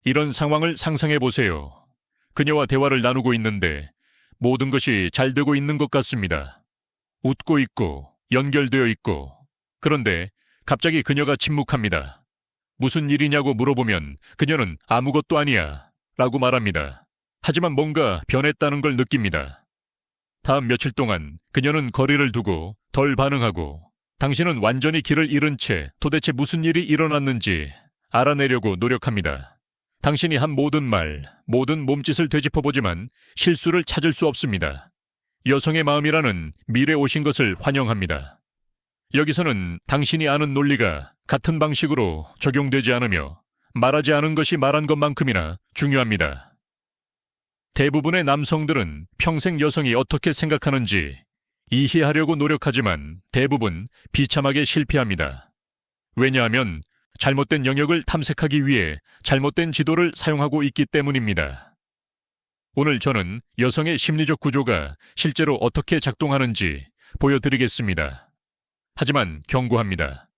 이런 상황을 상상해 보세요. 그녀와 대화를 나누고 있는데 모든 것이 잘 되고 있는 것 같습니다. 웃고 있고 연결되어 있고, 그런데 갑자기 그녀가 침묵합니다. 무슨 일이냐고 물어보면 그녀는 아무것도 아니야 라고 말합니다. 하지만 뭔가 변했다는 걸 느낍니다. 다음 며칠 동안 그녀는 거리를 두고 덜 반응하고, 당신은 완전히 길을 잃은 채 도대체 무슨 일이 일어났는지 알아내려고 노력합니다. 당신이 한 모든 말, 모든 몸짓을 되짚어보지만 실수를 찾을 수 없습니다. 여성의 마음이라는 미래 오신 것을 환영합니다. 여기서는 당신이 아는 논리가 같은 방식으로 적용되지 않으며 말하지 않은 것이 말한 것만큼이나 중요합니다. 대부분의 남성들은 평생 여성이 어떻게 생각하는지 이해하려고 노력하지만 대부분 비참하게 실패합니다. 왜냐하면 잘못된 영역을 탐색하기 위해 잘못된 지도를 사용하고 있기 때문입니다. 오늘 저는 여성의 심리적 구조가 실제로 어떻게 작동하는지 보여드리겠습니다. 하지만 경고합니다.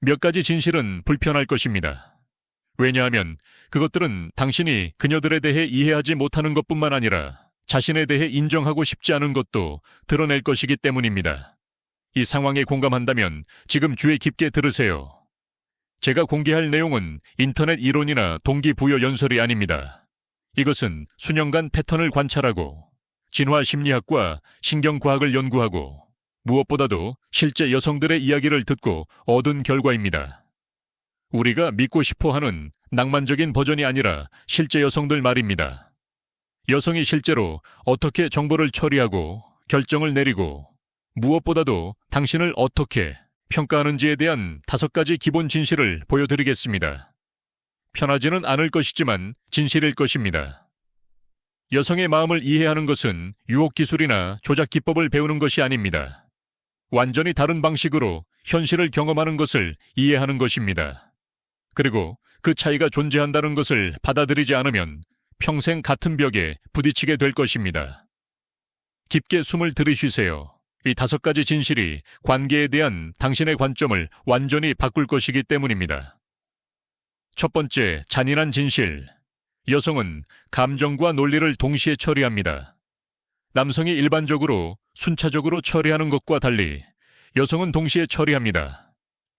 몇 가지 진실은 불편할 것입니다. 왜냐하면 그것들은 당신이 그녀들에 대해 이해하지 못하는 것뿐만 아니라 자신에 대해 인정하고 싶지 않은 것도 드러낼 것이기 때문입니다. 이 상황에 공감한다면 지금 주의 깊게 들으세요. 제가 공개할 내용은 인터넷 이론이나 동기부여 연설이 아닙니다. 이것은 수년간 패턴을 관찰하고 진화 심리학과 신경과학을 연구하고 무엇보다도 실제 여성들의 이야기를 듣고 얻은 결과입니다. 우리가 믿고 싶어하는 낭만적인 버전이 아니라 실제 여성들 말입니다. 여성이 실제로 어떻게 정보를 처리하고 결정을 내리고 무엇보다도 당신을 어떻게 평가하는지에 대한 5가지 기본 진실을 보여드리겠습니다. 편하지는 않을 것이지만 진실일 것입니다. 여성의 마음을 이해하는 것은 유혹 기술이나 조작 기법을 배우는 것이 아닙니다. 완전히 다른 방식으로 현실을 경험하는 것을 이해하는 것입니다. 그리고 그 차이가 존재한다는 것을 받아들이지 않으면 평생 같은 벽에 부딪히게 될 것입니다. 깊게 숨을 들이쉬세요. 이 5가지 진실이 관계에 대한 당신의 관점을 완전히 바꿀 것이기 때문입니다. 첫 번째, 잔인한 진실. 여성은 감정과 논리를 동시에 처리합니다. 남성이 일반적으로 순차적으로 처리하는 것과 달리 여성은 동시에 처리합니다.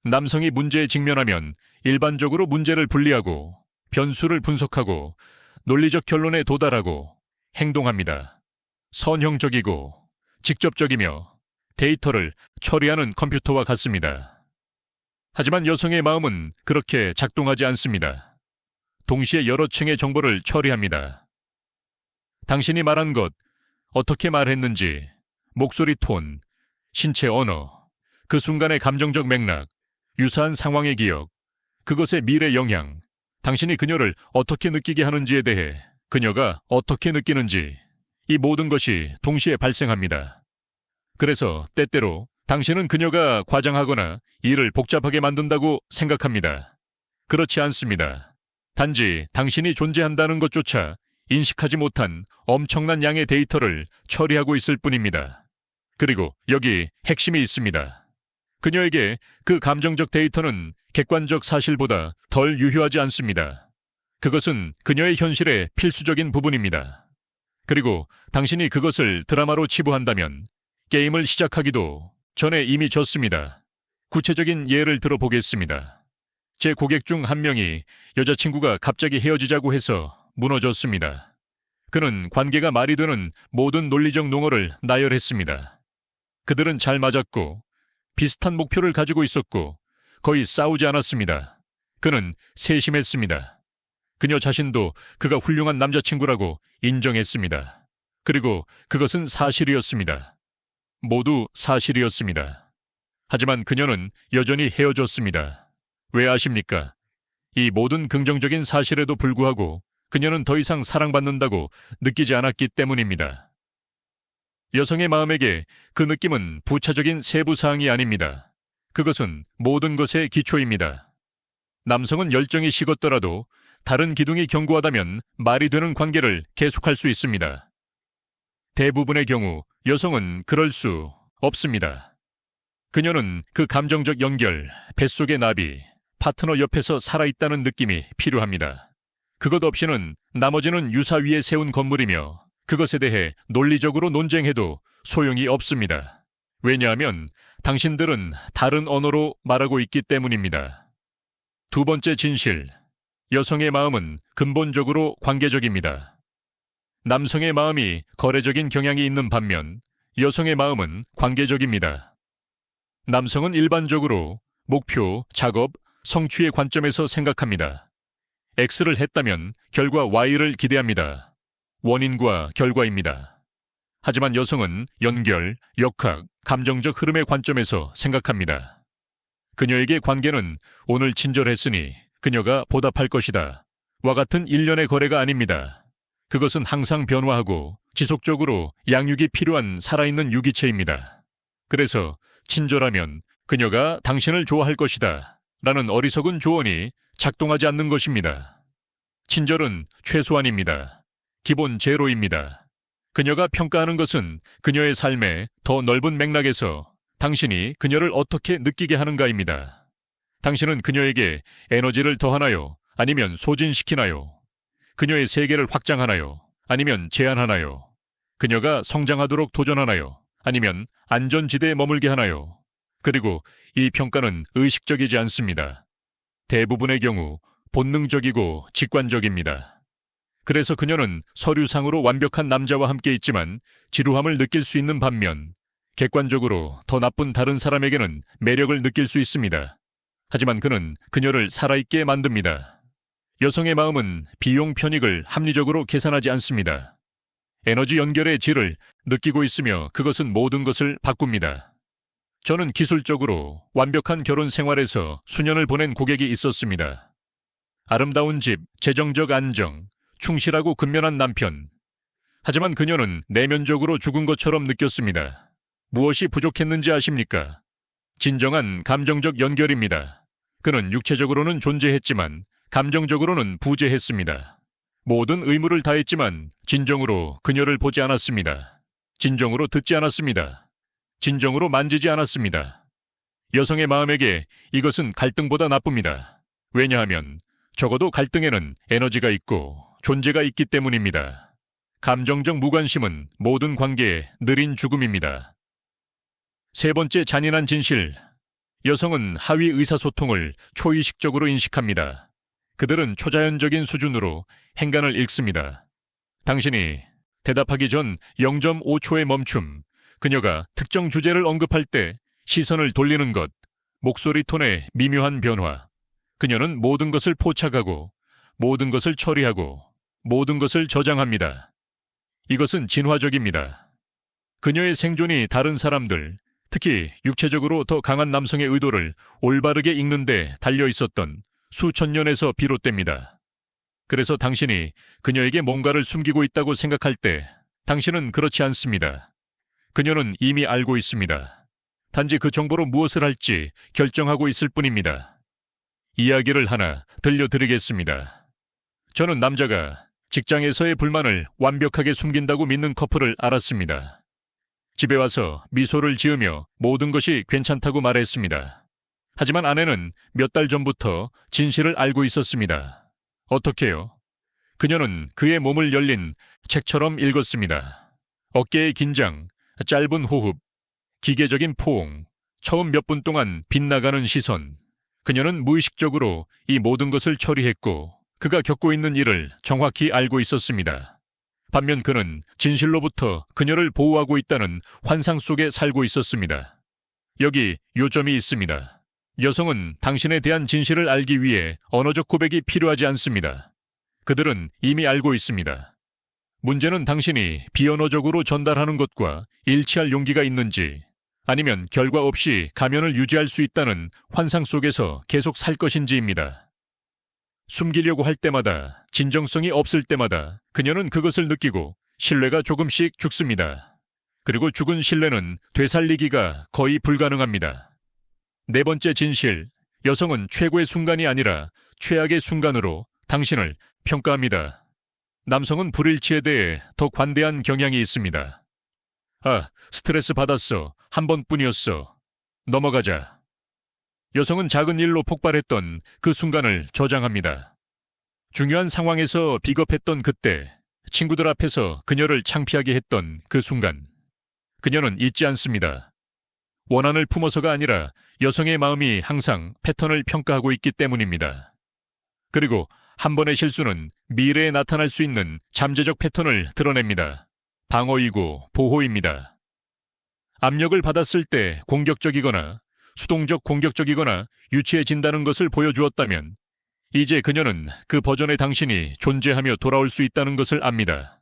남성이 문제에 직면하면 일반적으로 문제를 분리하고 변수를 분석하고 논리적 결론에 도달하고 행동합니다. 선형적이고 직접적이며 데이터를 처리하는 컴퓨터와 같습니다. 하지만 여성의 마음은 그렇게 작동하지 않습니다. 동시에 여러 층의 정보를 처리합니다. 당신이 말한 것, 어떻게 말했는지, 목소리 톤, 신체 언어, 그 순간의 감정적 맥락, 유사한 상황의 기억, 그것의 미래 영향, 당신이 그녀를 어떻게 느끼게 하는지에 대해 그녀가 어떻게 느끼는지, 이 모든 것이 동시에 발생합니다. 그래서 때때로 당신은 그녀가 과장하거나 일을 복잡하게 만든다고 생각합니다. 그렇지 않습니다. 단지 당신이 존재한다는 것조차 인식하지 못한 엄청난 양의 데이터를 처리하고 있을 뿐입니다. 그리고 여기 핵심이 있습니다. 그녀에게 그 감정적 데이터는 객관적 사실보다 덜 유효하지 않습니다. 그것은 그녀의 현실의 필수적인 부분입니다. 그리고 당신이 그것을 드라마로 치부한다면 게임을 시작하기도 전에 이미 졌습니다. 구체적인 예를 들어보겠습니다. 제 고객 중 한 명이 여자친구가 갑자기 헤어지자고 해서 무너졌습니다. 그는 관계가 말이 되는 모든 논리적 농어를 나열했습니다. 그들은 잘 맞았고 비슷한 목표를 가지고 있었고 거의 싸우지 않았습니다. 그는 세심했습니다. 그녀 자신도 그가 훌륭한 남자친구라고 인정했습니다. 그리고 그것은 사실이었습니다. 모두 사실이었습니다. 하지만 그녀는 여전히 헤어졌습니다. 왜 아십니까? 이 모든 긍정적인 사실에도 불구하고 그녀는 더 이상 사랑받는다고 느끼지 않았기 때문입니다. 여성의 마음에게 그 느낌은 부차적인 세부사항이 아닙니다. 그것은 모든 것의 기초입니다. 남성은 열정이 식었더라도 다른 기둥이 견고하다면 말이 되는 관계를 계속할 수 있습니다. 대부분의 경우 여성은 그럴 수 없습니다. 그녀는 그 감정적 연결, 뱃속의 나비, 파트너 옆에서 살아있다는 느낌이 필요합니다. 그것 없이는 나머지는 유사 위에 세운 건물이며 그것에 대해 논리적으로 논쟁해도 소용이 없습니다. 왜냐하면 당신들은 다른 언어로 말하고 있기 때문입니다. 두 번째 진실, 여성의 마음은 근본적으로 관계적입니다. 남성의 마음이 거래적인 경향이 있는 반면 여성의 마음은 관계적입니다. 남성은 일반적으로 목표, 작업, 성취의 관점에서 생각합니다. X를 했다면 결과 Y를 기대합니다. 원인과 결과입니다. 하지만 여성은 연결, 역학, 감정적 흐름의 관점에서 생각합니다. 그녀에게 관계는 오늘 친절했으니 그녀가 보답할 것이다. 와 같은 일련의 거래가 아닙니다. 그것은 항상 변화하고 지속적으로 양육이 필요한 살아있는 유기체입니다. 그래서 친절하면 그녀가 당신을 좋아할 것이다. 라는 어리석은 조언이 작동하지 않는 것입니다. 친절은 최소한입니다. 기본 제로입니다. 그녀가 평가하는 것은 그녀의 삶의 더 넓은 맥락에서 당신이 그녀를 어떻게 느끼게 하는가입니다. 당신은 그녀에게 에너지를 더하나요? 아니면 소진시키나요? 그녀의 세계를 확장하나요? 아니면 제한하나요? 그녀가 성장하도록 도전하나요? 아니면 안전지대에 머물게 하나요? 그리고 이 평가는 의식적이지 않습니다. 대부분의 경우 본능적이고 직관적입니다. 그래서 그녀는 서류상으로 완벽한 남자와 함께 있지만 지루함을 느낄 수 있는 반면 객관적으로 더 나쁜 다른 사람에게는 매력을 느낄 수 있습니다. 하지만 그는 그녀를 살아있게 만듭니다. 여성의 마음은 비용 편익을 합리적으로 계산하지 않습니다. 에너지 연결의 질을 느끼고 있으며 그것은 모든 것을 바꿉니다. 저는 기술적으로 완벽한 결혼 생활에서 수년을 보낸 고객이 있었습니다. 아름다운 집, 재정적 안정, 충실하고 근면한 남편. 하지만 그녀는 내면적으로 죽은 것처럼 느꼈습니다. 무엇이 부족했는지 아십니까? 진정한 감정적 연결입니다. 그는 육체적으로는 존재했지만 감정적으로는 부재했습니다. 모든 의무를 다했지만 진정으로 그녀를 보지 않았습니다. 진정으로 듣지 않았습니다. 진정으로 만지지 않았습니다. 여성의 마음에게 이것은 갈등보다 나쁩니다. 왜냐하면 적어도 갈등에는 에너지가 있고 존재가 있기 때문입니다. 감정적 무관심은 모든 관계의 느린 죽음입니다. 세 번째 잔인한 진실. 여성은 하위 의사소통을 초의식적으로 인식합니다. 그들은 초자연적인 수준으로 행간을 읽습니다. 당신이 대답하기 전 0.5초의 멈춤, 그녀가 특정 주제를 언급할 때 시선을 돌리는 것, 목소리 톤의 미묘한 변화. 그녀는 모든 것을 포착하고 모든 것을 처리하고 모든 것을 저장합니다. 이것은 진화적입니다. 그녀의 생존이 다른 사람들, 특히 육체적으로 더 강한 남성의 의도를 올바르게 읽는 데 달려 있었던 수천 년에서 비롯됩니다. 그래서 당신이 그녀에게 뭔가를 숨기고 있다고 생각할 때 당신은 그렇지 않습니다. 그녀는 이미 알고 있습니다. 단지 그 정보로 무엇을 할지 결정하고 있을 뿐입니다. 이야기를 하나 들려드리겠습니다. 저는 남자가 직장에서의 불만을 완벽하게 숨긴다고 믿는 커플을 알았습니다. 집에 와서 미소를 지으며 모든 것이 괜찮다고 말했습니다. 하지만 아내는 몇 달 전부터 진실을 알고 있었습니다. 어떻게요? 그녀는 그의 몸을 열린 책처럼 읽었습니다. 어깨의 긴장, 짧은 호흡, 기계적인 포옹, 처음 몇 분 동안 빗나가는 시선. 그녀는 무의식적으로 이 모든 것을 처리했고 그가 겪고 있는 일을 정확히 알고 있었습니다. 반면 그는 진실로부터 그녀를 보호하고 있다는 환상 속에 살고 있었습니다. 여기 요점이 있습니다. 여성은 당신에 대한 진실을 알기 위해 언어적 고백이 필요하지 않습니다. 그들은 이미 알고 있습니다. 문제는 당신이 비언어적으로 전달하는 것과 일치할 용기가 있는지, 아니면 결과 없이 가면을 유지할 수 있다는 환상 속에서 계속 살 것인지입니다. 숨기려고 할 때마다, 진정성이 없을 때마다 그녀는 그것을 느끼고 신뢰가 조금씩 죽습니다. 그리고 죽은 신뢰는 되살리기가 거의 불가능합니다. 네 번째 진실, 여성은 최고의 순간이 아니라 최악의 순간으로 당신을 평가합니다. 남성은 불일치에 대해 더 관대한 경향이 있습니다. 아, 스트레스 받았어. 한 번뿐이었어. 넘어가자. 여성은 작은 일로 폭발했던 그 순간을 저장합니다. 중요한 상황에서 비겁했던 그때, 친구들 앞에서 그녀를 창피하게 했던 그 순간, 그녀는 잊지 않습니다. 원한을 품어서가 아니라 여성의 마음이 항상 패턴을 평가하고 있기 때문입니다. 그리고 한 번의 실수는 미래에 나타날 수 있는 잠재적 패턴을 드러냅니다. 방어이고 보호입니다. 압력을 받았을 때 공격적이거나 수동적 공격적이거나 유치해진다는 것을 보여주었다면 이제 그녀는 그 버전의 당신이 존재하며 돌아올 수 있다는 것을 압니다.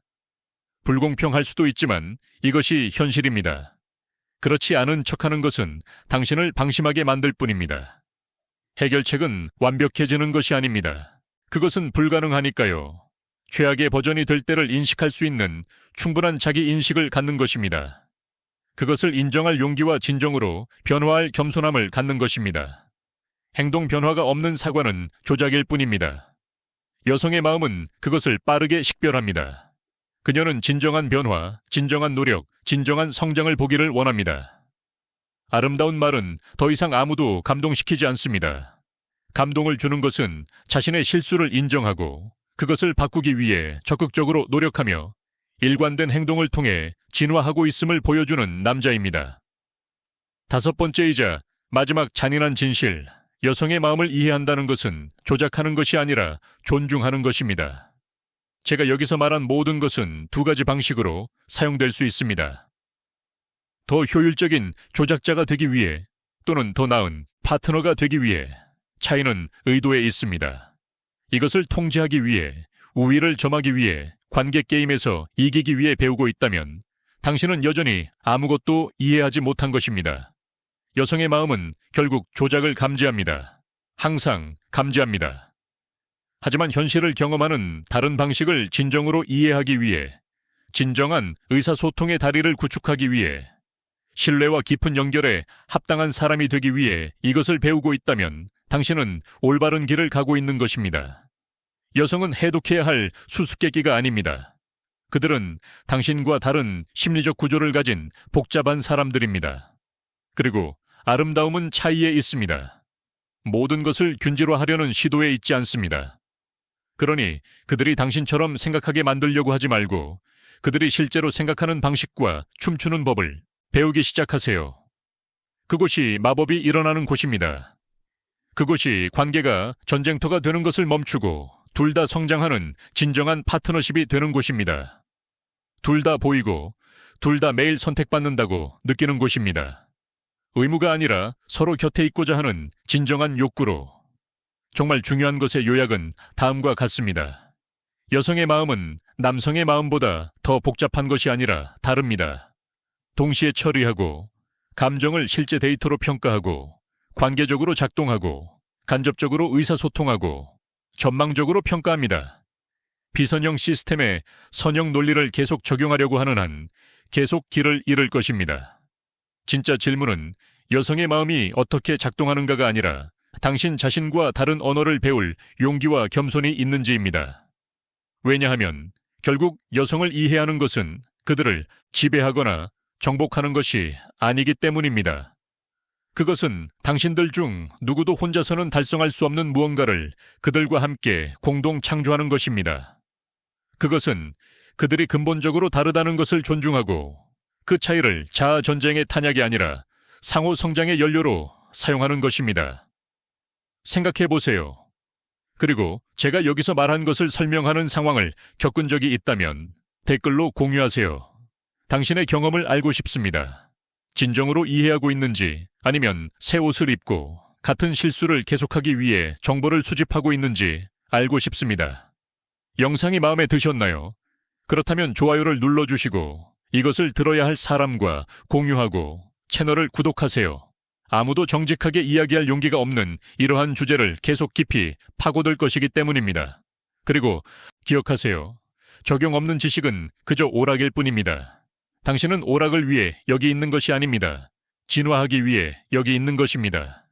불공평할 수도 있지만 이것이 현실입니다. 그렇지 않은 척하는 것은 당신을 방심하게 만들 뿐입니다. 해결책은 완벽해지는 것이 아닙니다. 그것은 불가능하니까요. 최악의 버전이 될 때를 인식할 수 있는 충분한 자기 인식을 갖는 것입니다. 그것을 인정할 용기와 진정으로 변화할 겸손함을 갖는 것입니다. 행동 변화가 없는 사과는 조작일 뿐입니다. 여성의 마음은 그것을 빠르게 식별합니다. 그녀는 진정한 변화, 진정한 노력, 진정한 성장을 보기를 원합니다. 아름다운 말은 더 이상 아무도 감동시키지 않습니다. 감동을 주는 것은 자신의 실수를 인정하고 그것을 바꾸기 위해 적극적으로 노력하며 일관된 행동을 통해 진화하고 있음을 보여주는 남자입니다. 다섯 번째이자 마지막 잔인한 진실, 여성의 마음을 이해한다는 것은 조작하는 것이 아니라 존중하는 것입니다. 제가 여기서 말한 모든 것은 두 가지 방식으로 사용될 수 있습니다. 더 효율적인 조작자가 되기 위해 또는 더 나은 파트너가 되기 위해 차이는 의도에 있습니다. 이것을 통제하기 위해, 우위를 점하기 위해, 관계 게임에서 이기기 위해 배우고 있다면 당신은 여전히 아무것도 이해하지 못한 것입니다. 여성의 마음은 결국 조작을 감지합니다. 항상 감지합니다. 하지만 현실을 경험하는 다른 방식을 진정으로 이해하기 위해, 진정한 의사소통의 다리를 구축하기 위해, 신뢰와 깊은 연결에 합당한 사람이 되기 위해 이것을 배우고 있다면 당신은 올바른 길을 가고 있는 것입니다. 여성은 해독해야 할 수수께끼가 아닙니다. 그들은 당신과 다른 심리적 구조를 가진 복잡한 사람들입니다. 그리고 아름다움은 차이에 있습니다. 모든 것을 균질화하려는 시도에 있지 않습니다. 그러니 그들이 당신처럼 생각하게 만들려고 하지 말고 그들이 실제로 생각하는 방식과 춤추는 법을 배우기 시작하세요. 그곳이 마법이 일어나는 곳입니다. 그곳이 관계가 전쟁터가 되는 것을 멈추고 둘 다 성장하는 진정한 파트너십이 되는 곳입니다. 둘 다 보이고 둘 다 매일 선택받는다고 느끼는 곳입니다. 의무가 아니라 서로 곁에 있고자 하는 진정한 욕구로. 정말 중요한 것의 요약은 다음과 같습니다. 여성의 마음은 남성의 마음보다 더 복잡한 것이 아니라 다릅니다. 동시에 처리하고, 감정을 실제 데이터로 평가하고, 관계적으로 작동하고, 간접적으로 의사소통하고, 전망적으로 평가합니다. 비선형 시스템에 선형 논리를 계속 적용하려고 하는 한 계속 길을 잃을 것입니다. 진짜 질문은 여성의 마음이 어떻게 작동하는가가 아니라 당신 자신과 다른 언어를 배울 용기와 겸손이 있는지입니다. 왜냐하면 결국 여성을 이해하는 것은 그들을 지배하거나 정복하는 것이 아니기 때문입니다. 그것은 당신들 중 누구도 혼자서는 달성할 수 없는 무언가를 그들과 함께 공동 창조하는 것입니다. 그것은 그들이 근본적으로 다르다는 것을 존중하고 그 차이를 자아 전쟁의 탄약이 아니라 상호 성장의 연료로 사용하는 것입니다. 생각해 보세요. 그리고 제가 여기서 말한 것을 설명하는 상황을 겪은 적이 있다면 댓글로 공유하세요. 당신의 경험을 알고 싶습니다. 진정으로 이해하고 있는지 아니면 새 옷을 입고 같은 실수를 계속하기 위해 정보를 수집하고 있는지 알고 싶습니다. 영상이 마음에 드셨나요? 그렇다면 좋아요를 눌러주시고 이것을 들어야 할 사람과 공유하고 채널을 구독하세요. 아무도 정직하게 이야기할 용기가 없는 이러한 주제를 계속 깊이 파고들 것이기 때문입니다. 그리고 기억하세요. 적용 없는 지식은 그저 오락일 뿐입니다. 당신은 오락을 위해 여기 있는 것이 아닙니다. 진화하기 위해 여기 있는 것입니다.